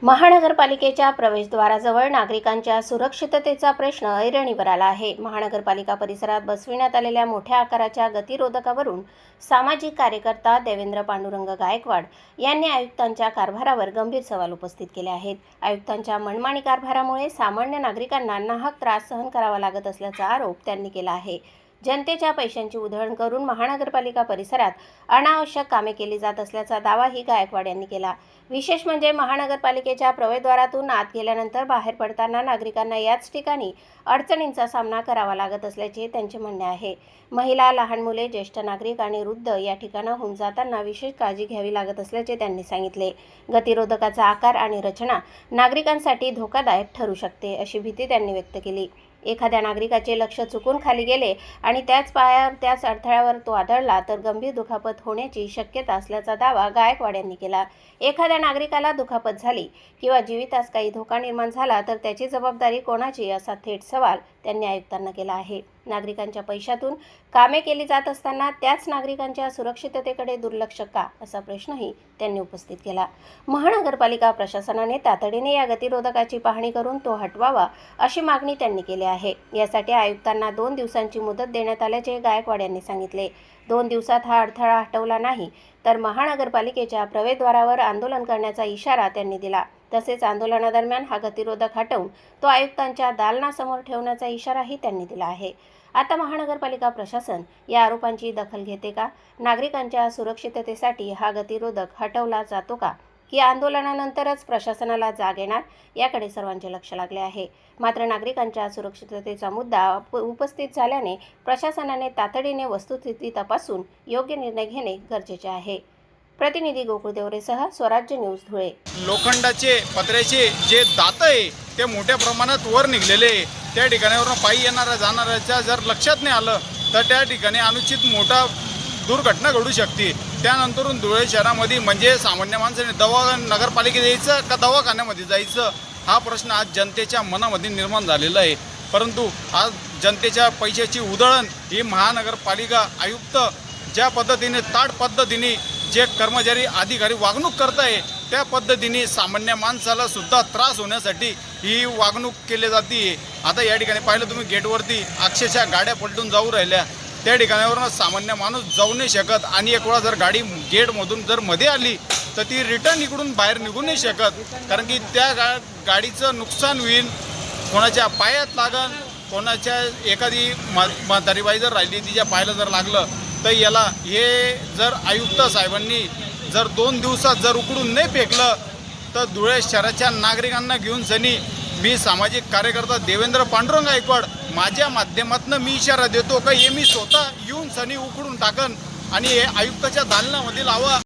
महानगरपालिकेच्या प्रवेशद्वाराजवळ नागरिकांच्या सुरक्षिततेचा प्रश्न ऐरणीवर आला आहे। महानगरपालिका परिसरात बसविण्यात आलेल्या मोठ्या आकाराच्या गतिरोधकावरून सामाजिक कार्यकर्ता देवेंद्र पांडुरंग गायकवाड यांनी आयुक्तांच्या कारभारावर गंभीर सवाल उपस्थित केले आहेत। आयुक्तांच्या मनमानी कारभारामुळे सामान्य नागरिकांना नाहक त्रास सहन करावा लागत असल्याचा आरोप त्यांनी केला आहे। जनतेच्या पैशांची उधळण करून महानगरपालिका परिसरात अनावश्यक कामे केली जात असल्याचा दावाही गायकवाड यांनी केला। विशेष म्हणजे महानगरपालिकेच्या प्रवेशद्वारातून आत गेल्यानंतर बाहेर पडताना नागरिकांना याच ठिकाणी अडचणींचा सामना करावा लागत असल्याचे त्यांचे म्हणणे आहे। महिला, लहान मुले, ज्येष्ठ नागरिक आणि वृद्ध या ठिकाणाहून जाताना विशेष काळजी घ्यावी लागत असल्याचे त्यांनी सांगितले। गतिरोधकाचा आकार आणि रचना नागरिकांसाठी धोकादायक ठरू शकते अशी भीती त्यांनी व्यक्त केली। एखाद्या नागरिकाचे लक्ष चुकून खाली गेले आणि त्याच अडथळ्यावर तो आदळला तर गंभीर दुखापत होण्याची शक्यता असल्याचा दावा गायकवाड यांनी केला। एखाद्या नागरिकाला दुखापत झाली किंवा जीवितास काही धोका निर्माण झाला तर त्याची जबाबदारी कोणाची असा थेट सवाल त्यांनी आयुक्तांना केला आहे। नागरिकांच्या पैशातून कामे केली जात असताना त्याच नागरिकांच्या सुरक्षिततेकडे दुर्लक्ष का असा प्रश्नही त्यांनी उपस्थित केला। महानगरपालिका प्रशासनाने तातडीने या गतिरोधकाची पाहणी करून तो हटवावा अशी मागणी त्यांनी केली आहे। यासाठी आयुक्तांना 2 दिवसांची मुदत देण्यात आल्याचे गायकवाड यांनी सांगितले। 2 दिवसात हा अडथळा हटवला नाही तर महानगरपालिकेच्या प्रवेशद्वारावर आंदोलन करण्याचा इशारा त्यांनी दिला। तसेच आंदोलनादरम्यान हा गतिरोधक हटवून तो आयुक्तांच्या दालनासमोर ठेवण्याचा इशाराही त्यांनी दिला आहे। आता महानगरपालिका प्रशासन या आरोपांची दखल घेते का? नागरिकांच्या सुरक्षिततेसाठी हा गतिरोधक हटवला जातो का की आंदोलनानंतरच प्रशासनाला जाग येणार याकडे सर्वांचे लक्ष लागले आहे। मात्र नागरिकांच्या सुरक्षिततेचा मुद्दा उपस्थित झाल्याने प्रशासनाने तातडीने वस्तुस्थिती तपासून योग्य निर्णय घेणे गरजेचे आहे। प्रतिनिधी गोकुळ देवरेसह स्वराज्य न्यूज धुळे। लोखंडाचे पत्र्याचे जे दात आहे ते मोठ्या प्रमाणात वर निघलेले, त्या ठिकाणावरून पायी येणाऱ्या जाणाऱ्याच्या जर लक्षात नाही आलं तर त्या ठिकाणी अनुचित मोठा दुर्घटना घडू शकते। त्यानंतरून धुळे शहरामध्ये म्हणजे सामान्य माणसाने नगरपालिकेत यायचं का दवाखान्यामध्ये जायचं हा प्रश्न आज जनतेच्या मनामध्ये निर्माण झालेला आहे। परंतु आज जनतेच्या पैशाची उधळण ही महानगरपालिका आयुक्त ज्या पद्धतीने ताड पद्धतीने जे कर्मचारी अधिकारी वागणूक करत आहे त्या पद्धतीने सामान्य माणसाला सुद्धा त्रास होण्यासाठी ही वागणूक केली जाते। आता या ठिकाणी पाहिलं तुम्ही गेटवरती अक्षरशः गाड्या पलटून जाऊ राहिल्या, त्या ठिकाणावरून सामान्य माणूस जाऊ नाही शकत आणि एक वेळा जर गाडी गेटमधून जर मध्ये आली तर ती रिटर्न इकडून बाहेर निघू नाही शकत, कारण की त्या गाडीचं नुकसान होईल, कोणाच्या पायात लागल, कोणाच्या एखादी म्हातारी बाई जर राहिली तिच्या पायाला जर लागलं तर याला हे जर आयुक्त साहेबांनी जर 2 दिवसात जर उकडून नाही फेकलं तर धुळे शहराच्या नागरिकांना घेऊन सनी मी सामाजिक कार्यकर्ता देवेंद्र पांडुरंग गायकवाड माझ्या माध्यमातून मी इशारा देतो का हे मी स्वतः येऊन सनी उकडून टाकन आणि हे आयुक्ताच्या दालनामध्ये लावा।